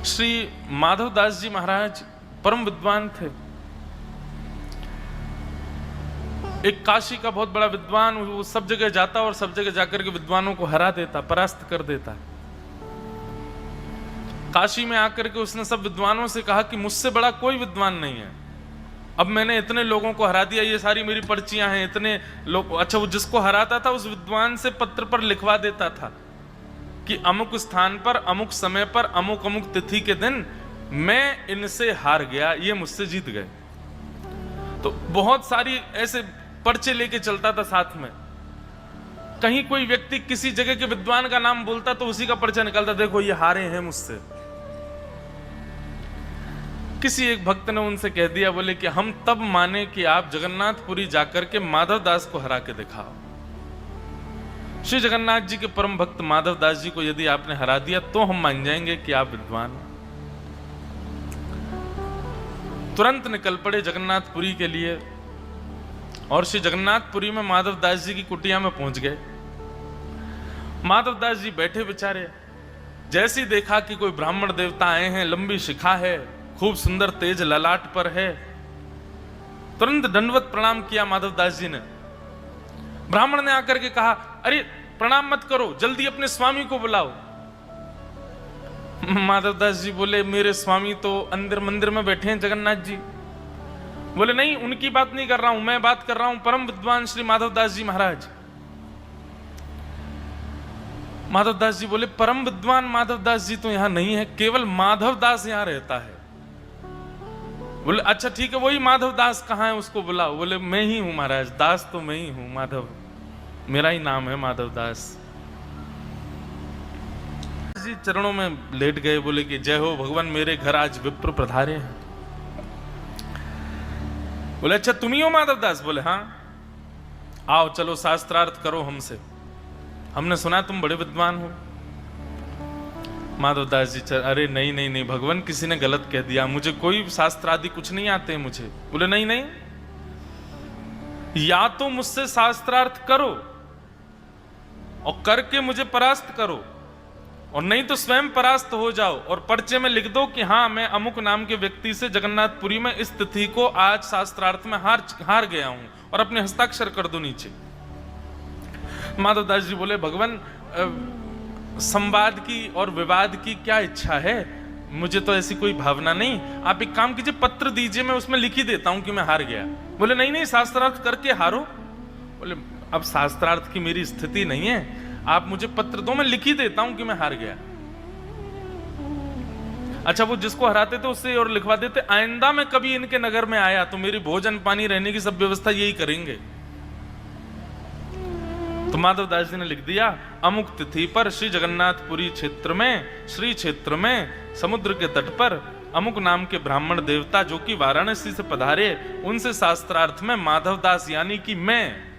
श्री माधवदास जी महाराज परम विद्वान थे। एक काशी का बहुत बड़ा विद्वान, वो सब जगह जाता और सब जगह जाकर के विद्वानों को हरा देता, परास्त कर देता। काशी में आकर के उसने सब विद्वानों से कहा कि मुझसे बड़ा कोई विद्वान नहीं है। अब मैंने इतने लोगों को हरा दिया, ये सारी मेरी पर्चियां हैं, इतने लोग। अच्छा, वो जिसको हराता था उस विद्वान से पत्र पर लिखवा देता था कि अमुक स्थान पर, अमुक समय पर, अमुक अमुक तिथि के दिन मैं इनसे हार गया, ये मुझसे जीत गए। तो बहुत सारी ऐसे पर्चे लेके चलता था साथ में। कहीं कोई व्यक्ति किसी जगह के विद्वान का नाम बोलता तो उसी का पर्चा निकालता, देखो ये हारे हैं मुझसे। किसी एक भक्त ने उनसे कह दिया, बोले कि हम तब माने कि आप जगन्नाथपुरी जाकर के माधवदास को हरा के दिखाओ। श्री जगन्नाथ जी के परम भक्त माधवदास जी को यदि आपने हरा दिया तो हम मान जाएंगे कि आप विद्वान हो। तुरंत निकल पड़े जगन्नाथपुरी के लिए और श्री जगन्नाथपुरी में माधवदास जी की कुटिया में पहुंच गए। माधवदास जी बैठे बेचारे, जैसे ही देखा कि कोई ब्राह्मण देवता आए हैं, लंबी शिखा है, खूब सुंदर तेज ललाट पर है, तुरंत दंडवत प्रणाम किया माधवदास जी ने। ब्राह्मण ने आकर के कहा, अरे प्रणाम मत करो, जल्दी अपने स्वामी को बुलाओ। माधवदास जी बोले, मेरे स्वामी तो अंदर मंदिर में बैठे हैं जगन्नाथ जी। बोले, नहीं, उनकी बात नहीं कर रहा हूं, मैं बात कर रहा हूं परम विद्वान श्री माधवदास जी महाराज। माधवदास जी बोले, परम विद्वान माधवदास जी तो यहां नहीं है, केवल माधवदास यहां रहता है। बोले, अच्छा ठीक है, वही माधवदास कहाँ है, उसको बुलाओ। बोले, मैं ही हूं महाराज, दास तो मैं ही हूं, माधव मेरा ही नाम है माधवदास जी। चरणों में लेट गए, बोले कि जय हो भगवान, मेरे घर आज विप्र पधारे हैं। बोले, अच्छा तुम ही हो माधवदास? बोले, हाँ। आओ चलो शास्त्रार्थ करो हमसे, हमने सुना तुम बड़े विद्वान हो। माधवदास जी, अरे नहीं नहीं नहीं भगवान, किसी ने गलत कह दिया, मुझे कोई शास्त्र आदि कुछ नहीं आते मुझे। बोले, नहीं नहीं, या तो मुझसे शास्त्रार्थ करो और करके मुझे परास्त करो, और नहीं तो स्वयं परास्त हो जाओ और पर्चे में लिख दो कि हाँ, मैं अमुक नाम के व्यक्ति से जगन्नाथपुरी में इस तिथि को आज शास्त्रार्थ में हार गया हूं, और अपने हस्ताक्षर कर दो नीचे। माधवदास जी बोले, भगवान संवाद की और विवाद की क्या इच्छा है, मुझे तो ऐसी कोई भावना नहीं। आप एक काम कीजिए, पत्र दीजिए, मैं उसमें लिख ही देता हूं कि मैं हार गया। बोले, नहीं नहीं, शास्त्रार्थ करके हारो। बोले, अब शास्त्रार्थ की मेरी स्थिति नहीं है, आप मुझे पत्र दो, मैं लिख ही देता हूं कि मैं हार गया। अच्छा, वो जिसको हराते थे उससे और लिखवा देते, आइंदा में कभी इनके नगर में आया तो मेरी भोजन पानी रहने की सब व्यवस्था यही करेंगे। तो माधवदास जी ने लिख दिया, अमुक तिथि पर श्री जगन्नाथपुरी क्षेत्र में, श्री क्षेत्र में समुद्र के तट पर अमुक नाम के ब्राह्मण देवता जो कि वाराणसी से पधारे, उनसे शास्त्रार्थ में माधवदास यानी कि मैं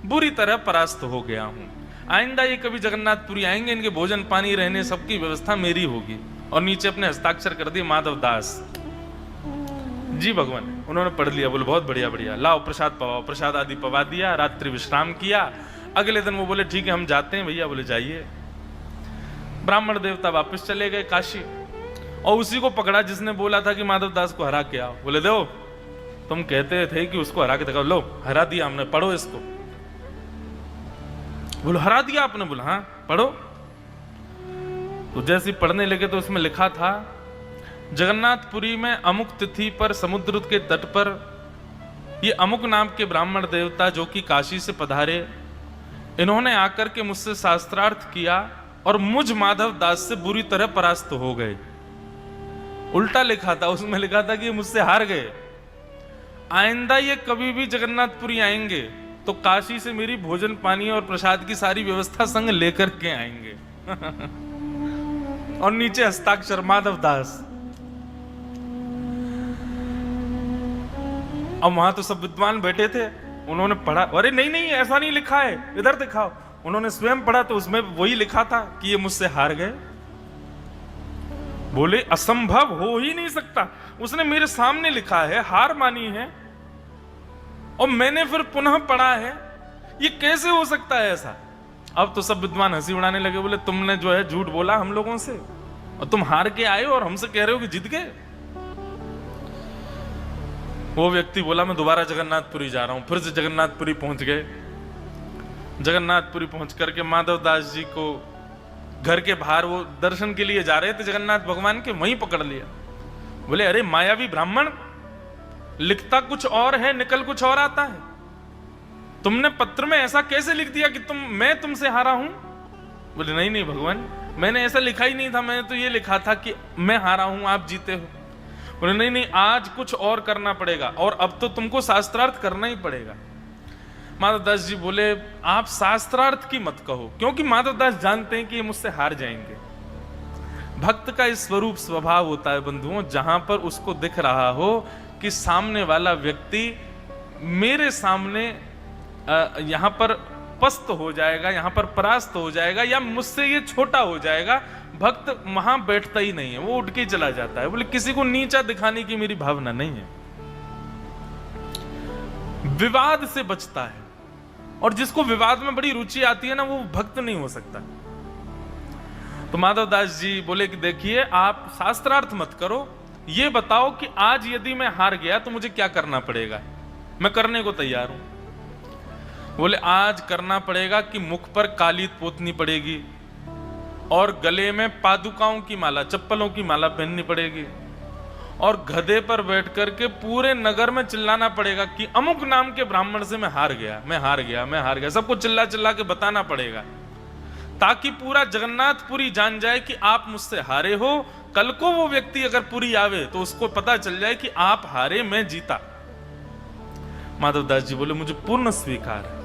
बुरी तरह परास्त हो गया हूं। आइंदा ये कभी जगन्नाथपुरी आएंगे, इनके भोजन पानी रहने सबकी व्यवस्था मेरी होगी। और नीचे अपने हस्ताक्षर कर दिए, माधवदास जी भगवान। उन्होंने पढ़ लिया। बोले, बहुत बढ़िया बढ़िया, लाओ प्रसाद पवाओ। प्रसाद आदि पवा दिया, रात्रि विश्राम किया। अगले दिन वो बोले, ठीक है हम जाते हैं भैया। बोले, जाइए। ब्राह्मण देवता वापस चले गए काशी, और उसी को पकड़ा जिसने बोला था कि माधवदास को हरा के आओ। बोले, दो तुम कहते थे कि उसको हरा के दिखाओ, लो हरा दिया हमने, पढ़ो इसको। बोलो, हरा दिया आपने? बोला, हाँ पढ़ो। तो जैसे पढ़ने लगे तो उसमें लिखा था, जगन्नाथपुरी में अमुक तिथि पर समुद्र के तट पर ये अमुक नाम के ब्राह्मण देवता जो कि काशी से पधारे, इन्होंने आकर के मुझसे शास्त्रार्थ किया और मुझ माधवदास से बुरी तरह परास्त हो गए। उल्टा लिखा था, उसमें लिखा था कि ये मुझसे हार गए। आइंदा ये कभी भी जगन्नाथपुरी आएंगे तो काशी से मेरी भोजन पानी और प्रसाद की सारी व्यवस्था संग लेकर के आएंगे। और नीचे हस्ताक्षर माधवदास। अब वहां तो सब विद्वान बैठे थे, उन्होंने पढ़ा, अरे नहीं नहीं ऐसा नहीं लिखा है, इधर दिखाओ। उन्होंने स्वयं पढ़ा तो उसमें वही लिखा था कि ये मुझसे हार गए। बोले, असंभव हो ही नहीं सकता, उसने मेरे सामने लिखा है, हार मानी है, और मैंने फिर पुनः पढ़ा है, ये कैसे हो सकता है ऐसा? अब तो सब विद्वान हंसी उड़ाने लगे। बोले, तुमने जो है झूठ बोला हम लोगों से, और तुम हार के आए हो और हमसे कह रहे हो कि जीत गए। वो व्यक्ति बोला मैं दोबारा जगन्नाथपुरी जा रहा हूं। फिर से जगन्नाथपुरी पहुंच गए। जगन्नाथपुरी पहुंच करके माधव दास जी को घर के बाहर वो दर्शन के लिए जा रहे थे जगन्नाथ भगवान के, वहीं पकड़ लिया। बोले अरे मायावी ब्राह्मण, लिखता कुछ और है, निकल कुछ और आता है। तुमने पत्र में ऐसा कैसे लिख दिया कि मैं तुमसे हारा हूं? बोले नहीं नहीं भगवान, मैंने ऐसा लिखा ही नहीं था, मैंने तो ये लिखा था कि मैं हारा हूं, आप जीते हो। बोले नहीं नहीं, आज कुछ और करना पड़ेगा, और अब तो तुमको शास्त्रार्थ करना ही पड़ेगा। माधवदास जी बोले आप शास्त्रार्थ की मत कहो, क्योंकि माधवदास जानते हैं कि ये मुझसे हार जाएंगे। भक्त का इस स्वरूप स्वभाव होता है बंधुओं, जहां पर उसको दिख रहा हो कि सामने वाला व्यक्ति मेरे सामने यहां पर पस्त हो जाएगा, यहां पर परास्त हो जाएगा, या मुझसे ये छोटा हो जाएगा, भक्त वहां बैठता ही नहीं है, वो उठ के चला जाता है। बोले किसी को नीचा दिखाने की मेरी भावना नहीं है। विवाद से बचता है, और जिसको विवाद में बड़ी रुचि आती है ना, वो भक्त नहीं हो सकता। तो माधवदास जी बोले कि देखिए आप शास्त्रार्थ मत करो, ये बताओ कि आज यदि मैं हार गया तो मुझे क्या करना पड़ेगा, मैं करने को तैयार हूं। बोले आज करना पड़ेगा कि मुख पर कालीत पोतनी पड़ेगी, और गले में पादुकाओं की माला, चप्पलों की माला पहननी पड़ेगी, और गधे पर बैठ करके पूरे नगर में चिल्लाना पड़ेगा कि अमुक नाम के ब्राह्मण से मैं हार गया, मैं हार गया, मैं हार गया। सबको चिल्ला चिल्ला के बताना पड़ेगा, ताकि पूरा जगन्नाथपुरी जान जाए कि आप मुझसे हारे हो। कल को वो व्यक्ति अगर पुरी आवे तो उसको पता चल जाए कि आप हारे, मैं जीता। माधवदास जी बोले मुझे पूर्ण स्वीकार है,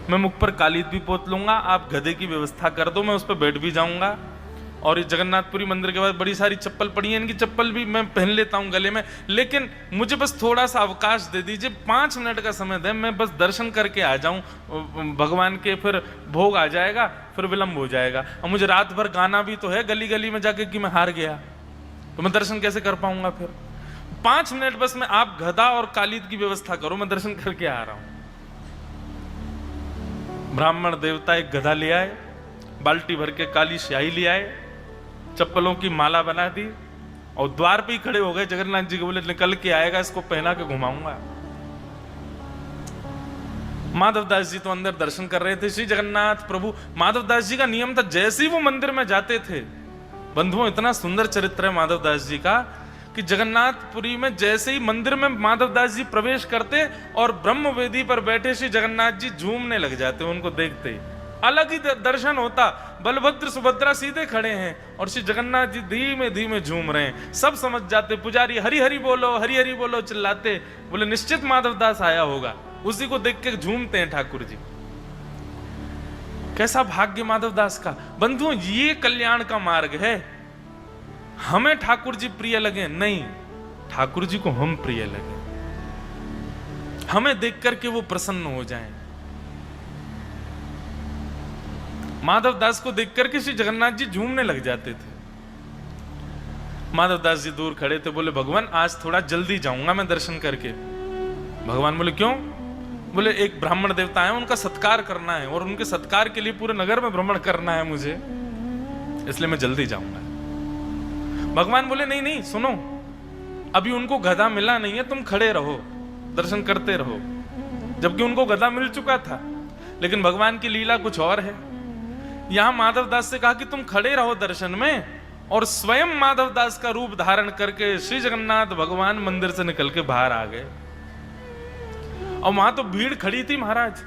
मैं मुख पर कालीत भी पोत लूंगा, आप गधे की व्यवस्था कर दो, मैं उस पर बैठ भी जाऊंगा। और इस जगन्नाथपुरी मंदिर के बाद बड़ी सारी चप्पल पड़ी है, इनकी चप्पल भी मैं पहन लेता हूं गले में, लेकिन मुझे बस थोड़ा सा अवकाश दे दीजिए, 5 मिनट का समय दें, मैं बस दर्शन करके आ जाऊं भगवान के, फिर भोग आ जाएगा, फिर विलंब हो जाएगा। और मुझे रात भर गाना भी तो है गली गली में जाके कि मैं हार गया, तो मैं दर्शन कैसे कर पाऊंगा। फिर 5 मिनट बस मैं, आप गधा और कालीत की व्यवस्था करो, मैं दर्शन करके आ रहा हूं। ब्राह्मण देवता एक गधा ले आए, बाल्टी भर के काली स्याही ले आए, चप्पलों की माला बना दी, और द्वार पे ही खड़े हो गए जगन्नाथ जी के। बोले निकल के आएगा, इसको पहना के घुमाऊंगा। माधवदास जी तो अंदर दर्शन कर रहे थे। श्री जगन्नाथ प्रभु, माधवदास जी का नियम था जैसे ही वो मंदिर में जाते थे, बंधुओं इतना सुंदर चरित्र है माधवदास जी का, कि जगन्नाथपुरी में जैसे ही मंदिर में माधवदास जी प्रवेश करते और ब्रह्म वेदी पर बैठे श्री जगन्नाथ जी झूमने लग जाते उनको देखते ही। अलग ही दर्शन होता। बलभद्र सुभद्रा सीधे खड़े हैं और श्री जगन्नाथ जी धीमे धीमे झूम रहे हैं। सब समझ जाते, पुजारी हरि हरि बोलो चिल्लाते। बोले निश्चित माधवदास आया होगा, उसी को देख के झूमते हैं ठाकुर जी। कैसा भाग्य माधवदास का। बंधुओं ये कल्याण का मार्ग है। हमें ठाकुर जी प्रिय लगे नहीं, ठाकुर जी को हम प्रिय लगे, हमें देख करके वो प्रसन्न हो जाएं। माधवदास को देख करके श्री जगन्नाथ जी झूमने लग जाते थे। माधवदास जी दूर खड़े थे, बोले भगवान आज थोड़ा जल्दी जाऊंगा मैं दर्शन करके। भगवान बोले क्यों? बोले एक ब्राह्मण देवता है, उनका सत्कार करना है और उनके सत्कार के लिए पूरे नगर में भ्रमण करना है मुझे, इसलिए मैं जल्दी जाऊंगा। भगवान बोले नहीं नहीं सुनो, अभी उनको गधा मिला नहीं है, तुम खड़े रहो दर्शन करते रहो। जबकि उनको गधा मिल चुका था, लेकिन भगवान की लीला कुछ और है। यहां माधवदास से कहा कि तुम खड़े रहो दर्शन में, और स्वयं माधवदास का रूप धारण करके श्री जगन्नाथ भगवान मंदिर से निकल के बाहर आ गए। और वहां तो भीड़ खड़ी थी महाराज,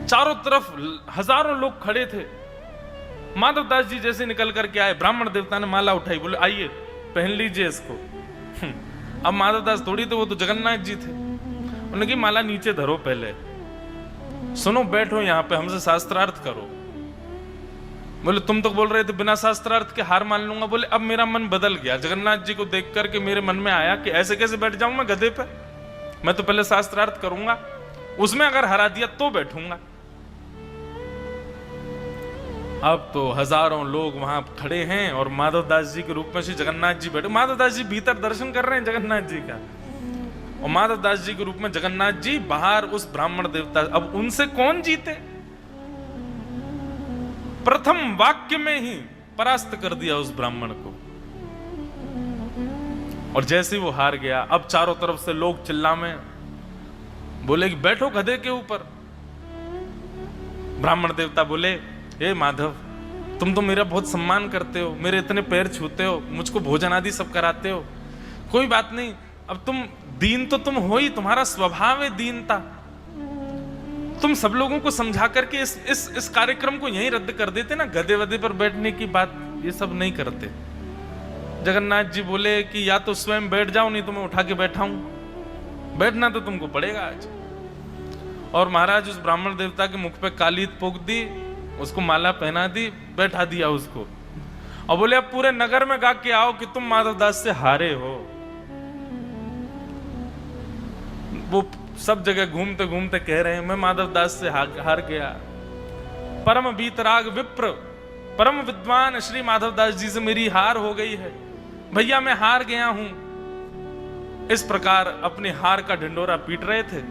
चारों तरफ हजारों लोग खड़े थे। माधवदास जी जैसे निकल करके आए, ब्राह्मण देवता ने माला उठाई, बोले आइए पहन लीजिए इसको। अब माधवदास थोड़ी थे, वो तो जगन्नाथ जी थे। उन्होंने कहा माला नीचे धरो, पहले सुनो, बैठो यहां पे, हमसे शास्त्रार्थ करो। बोले तुम तो बोल रहे थे बिना शास्त्रार्थ के हार मान लूंगा। बोले अब मेरा मन बदल गया, जगन्नाथ जी को देख करके मेरे मन में आया कि ऐसे कैसे बैठ जाऊं मैं गधे पे, मैं तो पहले शास्त्रार्थ करूंगा, उसमें अगर हरा दिया तो बैठूंगा। अब तो हजारों लोग वहां खड़े हैं और माधवदास जी के रूप में श्री जगन्नाथ जी बैठे। माधवदास जी भीतर दर्शन कर रहे हैं जगन्नाथ जी का, और माधवदास जी के रूप में जगन्नाथ जी बाहर उस ब्राह्मण देवता। अब उनसे कौन जीते? प्रथम वाक्य में ही परास्त कर दिया उस ब्राह्मण को। और जैसे ही वो हार गया, अब चारों तरफ से लोग चिल्लामे, बोले कि बैठो गधे के ऊपर। ब्राह्मण देवता बोले, हे माधव, तुम तो मेरा बहुत सम्मान करते हो, मेरे इतने पैर छूते हो, मुझको भोजन आदि सब कराते हो, कोई बात नहीं, अब तुम दीन तो तुम हो ही, तुम्हारा स्वभाव है दीनता, तुम सब लोगों को समझा करके इस कार्यक्रम को यहीं रद्द कर देते ना, गधे वधे पर बैठने की बात ये सब नहीं करते। जगन्नाथ जी बोले कि या तो स्वयं बैठ जाओ, नहीं तो मैं उठा के बैठाऊं, बैठना तो तुमको पड़ेगा आज। और महाराज उस ब्राह्मण देवता के मुख पे कालीत पोंछ दी, उसको माला पहना दी, बैठा दिया उसको, और बोले अब पूरे नगर में गा के आओ कि तुम माधवदास से हारे हो। वो सब जगह घूमते घूमते कह रहे हैं, मैं माधवदास से हार गया। परम वीतराग विप्र, परम विद्वान श्री माधवदास जी से मेरी हार हो गई है, भैया मैं हार गया हूं। इस प्रकार अपने हार का ढिंडोरा पीट रहे थे।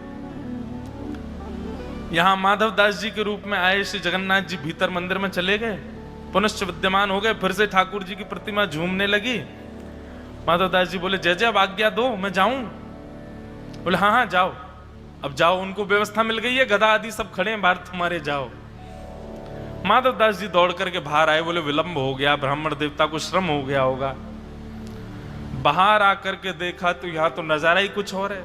यहां माधवदास जी के रूप में आए श्री जगन्नाथ जी भीतर मंदिर में चले गए, पुनश्च विद्यमान हो गए, फिर से ठाकुर जी की प्रतिमा झूमने लगी। माधवदास जी बोले, जय जय, अब आज्ञा दो, मैं जाऊं? बोले हाँ हाँ जाओ, अब जाओ, उनको व्यवस्था मिल गई है, गधा आदि सब खड़े हैं बाहर, तुम्हारे जाओ। माधवदास जी दौड़ करके बाहर आए, बोले विलंब हो गया, ब्राह्मण देवता को श्रम हो गया होगा। बाहर आकर के देखा तो यहां तो नजारा ही कुछ और है।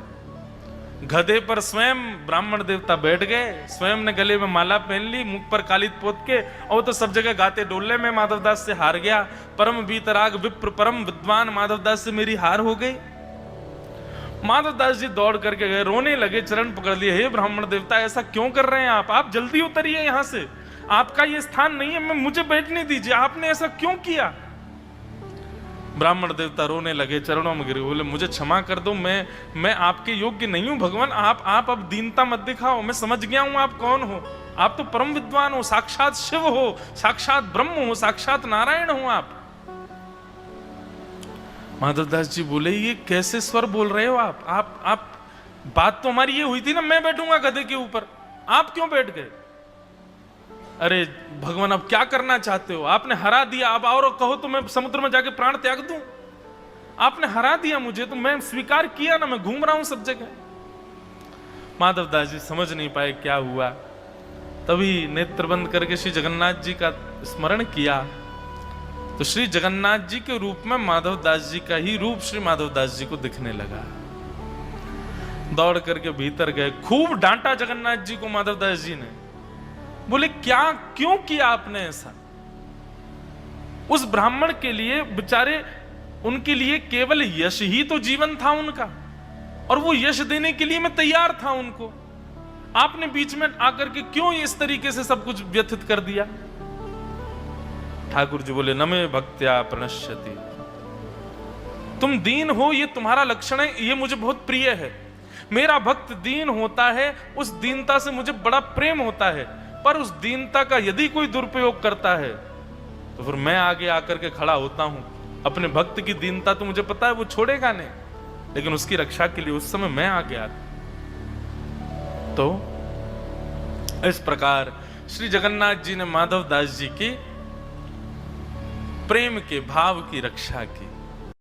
गधे पर स्वयं ब्राह्मण देवता बैठ गए, स्वयं ने गले में माला पहन ली, मुख पर कालित पोत के, और तो सब जगह गाते डोलने में माधवदास से हार गया। परम वीतराग विप्र, परम विद्वान माधवदास से मेरी हार हो गई। माधवदास जी दौड़ करके गए, रोने लगे, चरण पकड़ लिए, हे ब्राह्मण देवता ऐसा क्यों कर रहे हैं आप जल्दी उतरिए यहां से, आपका ये स्थान नहीं है, मुझे बैठने दीजिए, आपने ऐसा क्यों किया? ब्राह्मण देवता रोने लगे, चरणों में गिरे, बोले मुझे क्षमा कर दो, मैं आपके योग्य नहीं हूं भगवान, आप अब दीनता मत दिखाओ, मैं समझ गया हूं आप कौन हो, आप तो परम विद्वान हो, साक्षात शिव हो, साक्षात ब्रह्म हो, साक्षात नारायण हो आप। माधवदास जी बोले, ये कैसे स्वर बोल रहे हो आप बात तो हमारी ये हुई थी ना, मैं बैठूंगा गधे के ऊपर, आप क्यों बैठ गए? अरे भगवान अब क्या करना चाहते हो, आपने हरा दिया, अब और कहो तो मैं समुद्र में जाके प्राण त्याग दूं, आपने हरा दिया मुझे, तो मैं स्वीकार किया ना, मैं घूम रहा हूं सब जगह। माधवदास जी समझ नहीं पाए क्या हुआ, तभी नेत्र बंद करके श्री जगन्नाथ जी का स्मरण किया, तो श्री जगन्नाथ जी के रूप में माधवदास जी का ही रूप श्री माधवदास जी को दिखने लगा। दौड़ करके भीतर गए, खूब डांटा जगन्नाथ जी को माधवदास जी ने, बोले क्यों किया आपने ऐसा? उस ब्राह्मण के लिए बेचारे, उनके लिए केवल यश ही तो जीवन था उनका, और वो यश देने के लिए मैं तैयार था उनको, आपने बीच में आकर के क्यों इस तरीके से सब कुछ व्यथित कर दिया? ठाकुर जी बोले, नमे भक्त्या प्रणश्यति, तुम दीन हो, ये तुम्हारा लक्षण है, ये मुझे बहुत प्रिय है, मेरा भक्त दीन होता है, उस दीनता से मुझे बड़ा प्रेम होता है, पर उस दीनता का यदि कोई दुरुपयोग करता है तो फिर मैं आगे आकर के खड़ा होता हूं। अपने भक्त की दीनता तो मुझे पता है वो छोड़ेगा नहीं, लेकिन उसकी रक्षा के लिए उस समय मैं आगे आता। तो इस प्रकार श्री जगन्नाथ जी ने माधवदास जी की प्रेम के भाव की रक्षा की।